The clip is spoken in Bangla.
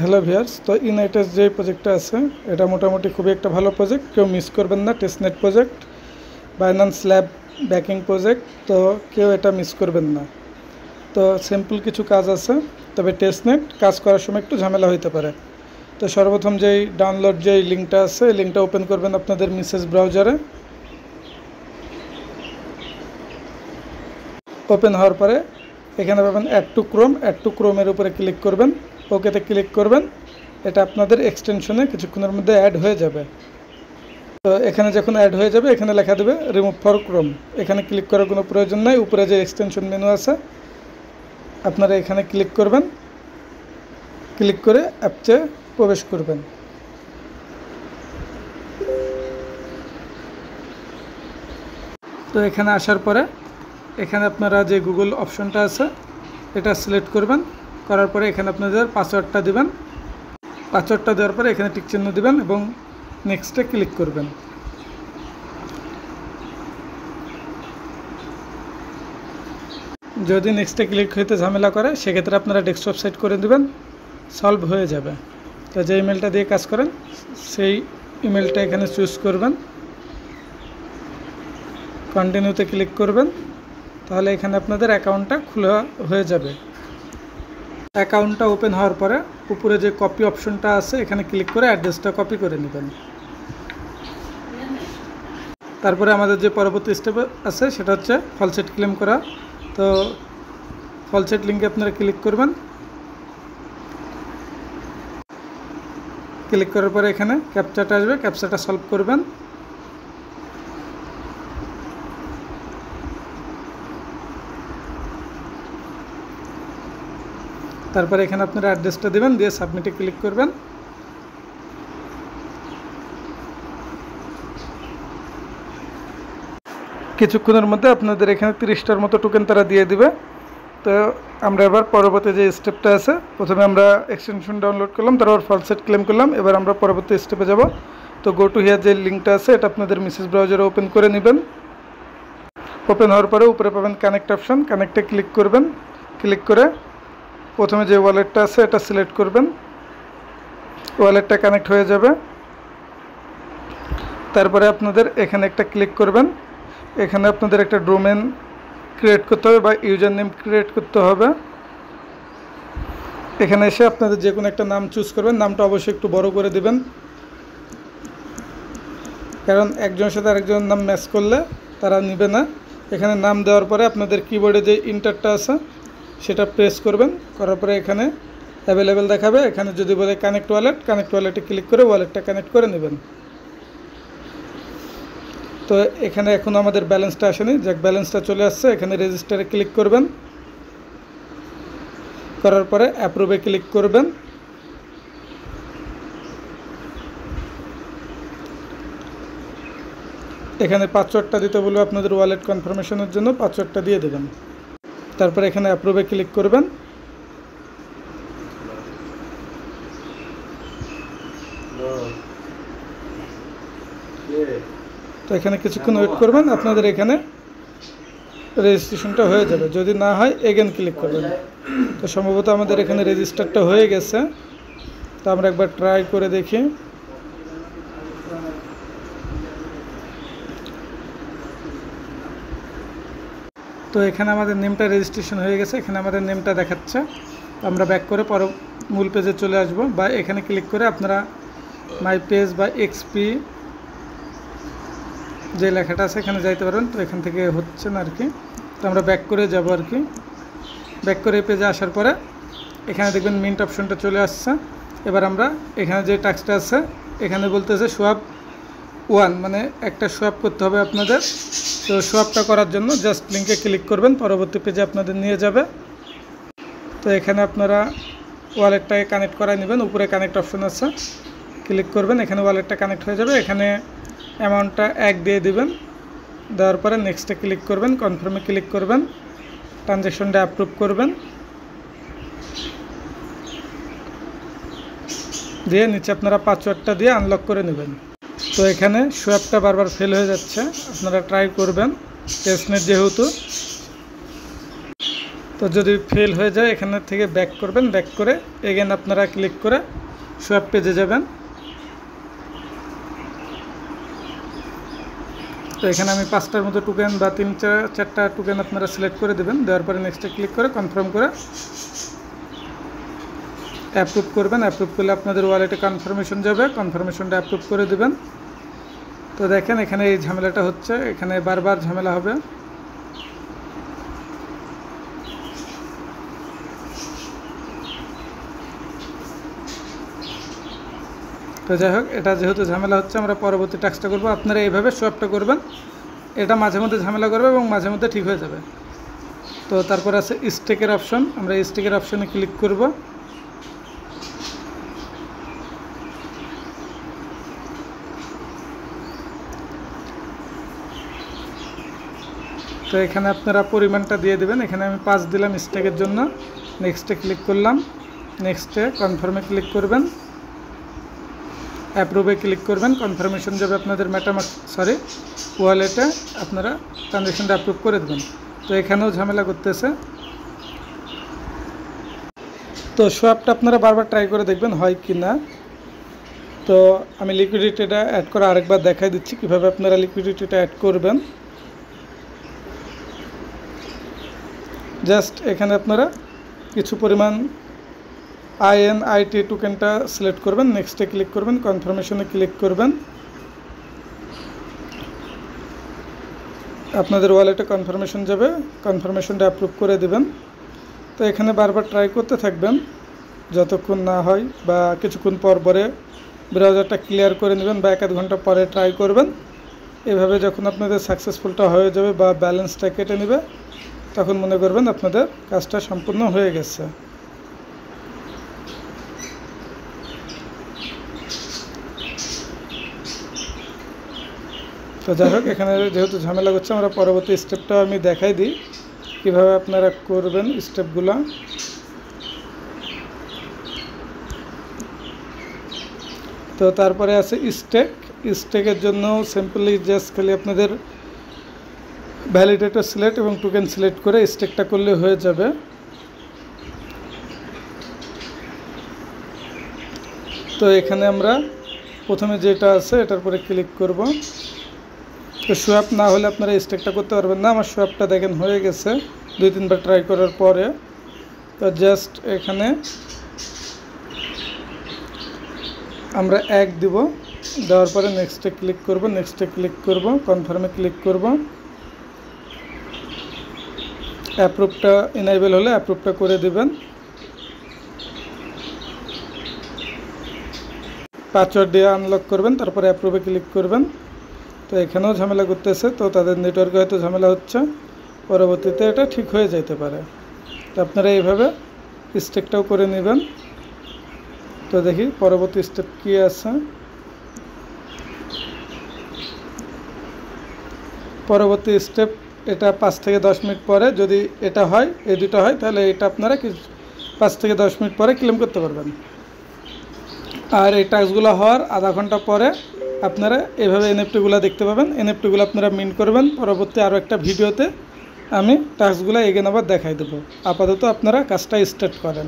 হ্যালো ভিউয়ার্স, তো ইনআইটেস যে প্রজেক্টটা আছে এটা মোটামুটি খুবই একটা ভালো প্রজেক্ট, কেউ মিস করবেন না। Testnet project, Binance lab backing project, তো কেউ এটা মিস করবেন না। তো সিম্পল কিছু কাজ আছে, তবে টেস্টনেট কাজ করার সময় একটু ঝামেলা হইতে পারে। তো সর্বপ্রথম যেই ডাউনলোড যেই লিঙ্কটা আছে এই লিঙ্কটা ওপেন করবেন আপনাদের মেসেজ ব্রাউজারে। ওপেন হওয়ার পরে এখানে পাবেন অ্যাড টু ক্রোমের উপরে ক্লিক করবেন, ওকেতে ক্লিক করবেন। এটা আপনাদের এক্সটেনশনে কিছুক্ষণের মধ্যে অ্যাড হয়ে যাবে। তো এখানে যখন অ্যাড হয়ে যাবে এখানে লেখা দেবে রিমুভ ফর ক্রোম, এখানে ক্লিক করার কোনো প্রয়োজন নাই। উপরে যে এক্সটেনশন মেনু আছে আপনারা এখানে ক্লিক করবেন, ক্লিক করে অ্যাপসে প্রবেশ করবেন। তো এখানে আসার পরে এখানে আপনারা যে গুগল অপশনটা আছে এটা সিলেক্ট করবেন, করার পরে এখানে আপনাদের পাসওয়ার্ডটা দিবেন। পাসওয়ার্ডটা দেওয়ার পরে এখানে টিক চিহ্ন দিবেন এবং নেক্সটে ক্লিক করবেন। যদি নেক্সটে ক্লিক হইতে ঝামেলা করে সেক্ষেত্রে আপনারা ডেস্কটপ সেট করে দিবেন, সলভ হয়ে যাবে। তো যে ইমেলটা দিয়ে কাজ করেন সেই ইমেলটা এখানে চুজ করবেন, কন্টিনিউতে ক্লিক করবেন, তাহলে এখানে আপনাদের অ্যাকাউন্টটা খোলা হয়ে যাবে। অ্যাকাউন্টটা ওপেন হওয়ার পরে উপরে যে কপি অপশনটা আছে এখানে ক্লিক করে অ্যাড্রেসটা কপি করে নেবেন। তারপরে আমাদের যে পরবর্তী স্টেপ আছে সেটা হচ্ছে ফলসেট ক্লেম করা। তো ফলসেট লিঙ্কে আপনারা ক্লিক করবেন, ক্লিক করার পরে এখানে ক্যাপচাটা আসবে, ক্যাপচাটা সলভ করবেন। তারপরে এখানে আপনারা অ্যাড্রেসটা দেবেন, দিয়ে সাবমিটে ক্লিক করবেন। কিছুক্ষণের মধ্যে আপনাদের এখানে 30টার মতো টোকেন তারা দিয়ে দিবে। তো আমরা এবার পরবর্তী যে স্টেপটা আছে, প্রথমে আমরা এক্সটেনশন ডাউনলোড করলাম, তারপর ফলসেট ক্লেম করলাম। এবার আমরা পরবর্তী স্টেপে যাব। তো গো টু হিয়ার যে লিঙ্কটা আছে এটা আপনাদের মেসেজ ব্রাউজারে ওপেন করে নেবেন। ওপেন হওয়ার পরে উপরে পাবেন কানেক্ট অপশন, কানেক্টে ক্লিক করবেন। ক্লিক করে প্রথমে যে ওয়ালেটটা আছে এটা সিলেক্ট করবেন, ওয়ালেটটা কানেক্ট হয়ে যাবে। তারপরে আপনাদের এখানে একটা ক্লিক করবেন, এখানে আপনাদের একটা ডোমেন ক্রিয়েট করতে হবে বা ইউজার নেম ক্রিয়েট করতে হবে। এখানে এসে আপনাদের যে কোনো একটা নাম চুজ করবেন, নামটা অবশ্যই একটু বড় করে দেবেন, কারণ একজনের সাথে আরেকজনের নাম ম্যাচ করলে তারা নেবে না। এখানে নাম দেওয়ার পরে আপনাদের কিবোর্ডে যে ইন্টারটা আছে সেটা প্রেস করবেন, করার পরে এখানে অ্যাভেলেবেল দেখাবে। এখানে যদি বলে কানেক্ট ওয়ালেট, কানেক্ট ওয়ালেটে ক্লিক করে ওয়ালেটটা কানেক্ট করে নেবেন। তো এখানে এখন আমাদের ব্যালেন্সটা আসেনি, যাক ব্যালেন্সটা চলে আসছে। এখানে রেজিস্টারে ক্লিক করবেন, করার পরে অ্যাপ্রুভে ক্লিক করবেন। এখানে পাসওয়ার্ডটা দিতে বলবো আপনাদের ওয়ালেট কনফার্মেশনের জন্য, পাসওয়ার্ডটা দিয়ে দেবেন। তারপরে এখানে অ্যাপ্রুভে ক্লিক করবেন। তো এখানে কিছুক্ষণ ওয়েট করবেন, আপনাদের এখানে রেজিস্ট্রেশনটা হয়ে যাবে। যদি না হয় এগেন ক্লিক করবেন। তো সম্ভবত আমাদের এখানে রেজিস্টারটা হয়ে গেছে, তো আমরা একবার ট্রাই করে দেখি। তো এখানে আমাদের নেমটা রেজিস্ট্রেশন হয়ে গেছে, এখানে আমাদের নেমটা দেখাচ্ছে। আমরা ব্যাক করে মূল পেজে চলে আসব, বা এখানে ক্লিক করে আপনারা মাই পেজ বা এক্সপি যে লেখাটা আছে এখানে যাইতে পারেন। তো এখান থেকে হচ্ছে না আর কি, তো আমরা ব্যাক করে যাব আর কি। ব্যাক করে পেজে আসার পরে এখানে দেখবেন মিন্ট অপশনটা চলে আসছে। এবার আমরা এখানে যে টাস্কটা আছে এখানে বলতেছে সোয়াপ 1, মানে একটা সোয়াপ করতে হবে আপনাদের। তো সোয়াপটা করার জন্য জাস্ট লিঙ্কে ক্লিক করবেন, পরবর্তী পেজে আপনাদের নিয়ে যাবে। তো এখানে আপনারা ওয়ালেটটাকে কানেক্ট করাই নেবেন, উপরে কানেক্ট অপশন আছে, ক্লিক করবেন, এখানে ওয়ালেটটা কানেক্ট হয়ে যাবে। এখানে অ্যামাউন্টটা 1 দিয়ে দিবেন, দেওয়ার পরে নেক্সটে ক্লিক করবেন, কনফার্মে ক্লিক করবেন, ট্রানজ্যাকশনটা অ্যাপ্রুভ করবেন, দিয়ে নিচে আপনারা পাসওয়ার্ডটা দিয়ে আনলক করে নেবেন। তো এখানে সোয়াপটা বারবার ফেল হয়ে যাচ্ছে, আপনারা ট্রাই করবেন টেস্টনেট যেহেতু। তো যদি ফেল হয়ে যায় এখানে থেকে ব্যাক করবেন, ব্যাক করে এগেন আপনারা ক্লিক করে সোয়াপ পেজে যাবেন। তো এখানে আমি 5টার মতো টোকেন বা 3-4টা টোকেন আপনারা সিলেক্ট করে দেবেন। দেওয়ার পরে নেক্সটে ক্লিক করে কনফার্ম করে অ্যাপ্রুভ করবেন। অ্যাপ্রুভ করলে আপনাদের ওয়ালেটে কনফার্মেশন যাবে, কনফার্মেশনটা অ্যাপ্রুভ করে দেবেন। তো দেখেন এখানে এই ঝামেলাটা হচ্ছে, এখানে বারবার ঝামেলা হবে। তো যাই হোক, এটা যেহেতু ঝামেলা হচ্ছে আমরা পরবর্তী টাস্কটা করবো। আপনারা এইভাবে সোয়াপটা করবেন, এটা মাঝে মধ্যে ঝামেলা করবে এবং মাঝে মধ্যে ঠিক হয়ে যাবে। তো তারপর আছে স্টেকের অপশন, আমরা স্টেকের অপশনে ক্লিক করব। তো এখানে আপনারা পরিমাণটা দিয়ে দেবেন। এখানে আমি 5 দিলাম স্টেকের জন্য। নেক্সটে ক্লিক করলাম, নেক্সটে কনফার্মে ক্লিক করবেন, অ্যাপ্রুভে ক্লিক করবেন, কনফার্মেশন যাবে আপনাদের ওয়ালেটে, আপনারা ট্রানজ্যাকশনটা অ্যাপ্রুভ করে দেবেন। তো এখানেও ঝামেলা করতেছে। তো সোয়াপটা আপনারা বারবার ট্রাই করে দেখবেন হয় কি না। তো আমি লিকুইডিটিটা অ্যাড করে আরেকবার দেখাই দিচ্ছি কীভাবে আপনারা লিকুইডিটিটা অ্যাড করবেন। জাস্ট এখানে আপনারা কিছু পরিমাণ INIT টোকেনটা সিলেক্ট করবেন, নেক্সটে ক্লিক করবেন, কনফার্মেশনে ক্লিক করবেন, আপনাদের ওয়ালেটে কনফার্মেশন যাবে, কনফার্মেশনটা অ্যাপ্রুভ করে দেবেন। তো এখানে বারবার ট্রাই করতে থাকবেন যতক্ষণ না হয়, বা কিছুক্ষণ পরে ব্রাউজারটা ক্লিয়ার করে নেবেন বা 1-2 ঘন্টা পরে ট্রাই করবেন। এভাবে যখন আপনাদের সাকসেসফুলটা হয়ে যাবে বা ব্যালেন্সটা কেটে নেবে, তখন মনে করবেন আপনাদের কাজটা সম্পূর্ণ হয়ে গেছে। তো যাই হোক, এখানে যেহেতু ঝামেলা করছে আমরা পরবর্তী স্টেপটা আমি দেখাই দিই কীভাবে আপনারা করবেন স্টেপগুলো। তো তারপরে আছে স্টেকের জন্য সিম্পলি জাস্ট খালি আপনাদের ভ্যালিডেটর সিলেক্ট এবং টোকেন সিলেক্ট করে স্টেকটা করলে হয়ে যাবে। তো এখানে আমরা প্রথমে যেটা আছে এটার পরে ক্লিক করব। তো সোয়াপ না হলে আপনারা স্টেকটা করতে পারবেন না। আমার সোয়াপটা দেখেন হয়ে গেছে 2-3বার ট্রাই করার পরে। তো জাস্ট এখানে আমরা 1 দিব, দেওয়ার পরে নেক্সটে ক্লিক করব, কনফার্মে ক্লিক করব। অ্যাপ্রুভটা ইনেবল হলে অ্যাপ্রুভটা করে দেবেন। পাসওয়ার্ড দিয়ে আনলক করবেন, তারপরে অ্যাপ্রুভে ক্লিক করবেন। তো এখানেও ঝামেলা করতেছে, তো তাদের নেটওয়ার্কে হয়তো ঝামেলা হচ্ছে, পরবর্তীতে এটা ঠিক হয়ে যেতে পারে। তো আপনারা এইভাবে স্টেকটাও করে নেবেন। তো দেখি পরবর্তী স্টেপ কী আছে। পরবর্তী স্টেপ এটা 5 থেকে 10 মিনিট পরে যদি এটা হয়, এই দুটো হয়, তাহলে এটা আপনারা 5 থেকে 10 মিনিট পরে ক্লেম করতে পারবেন। আর এই টাস্কগুলো হওয়ার আধা ঘন্টা পরে আপনারা এভাবে এনএফটিগুলো দেখতে পাবেন। এনএফটিগুলো আপনারা মিন্ট করবেন। পরবর্তী আরও একটা ভিডিওতে আমি টাস্কগুলো এগেন আবার দেখাই দেবো। আপাতত আপনারা কাজটা স্টার্ট করেন।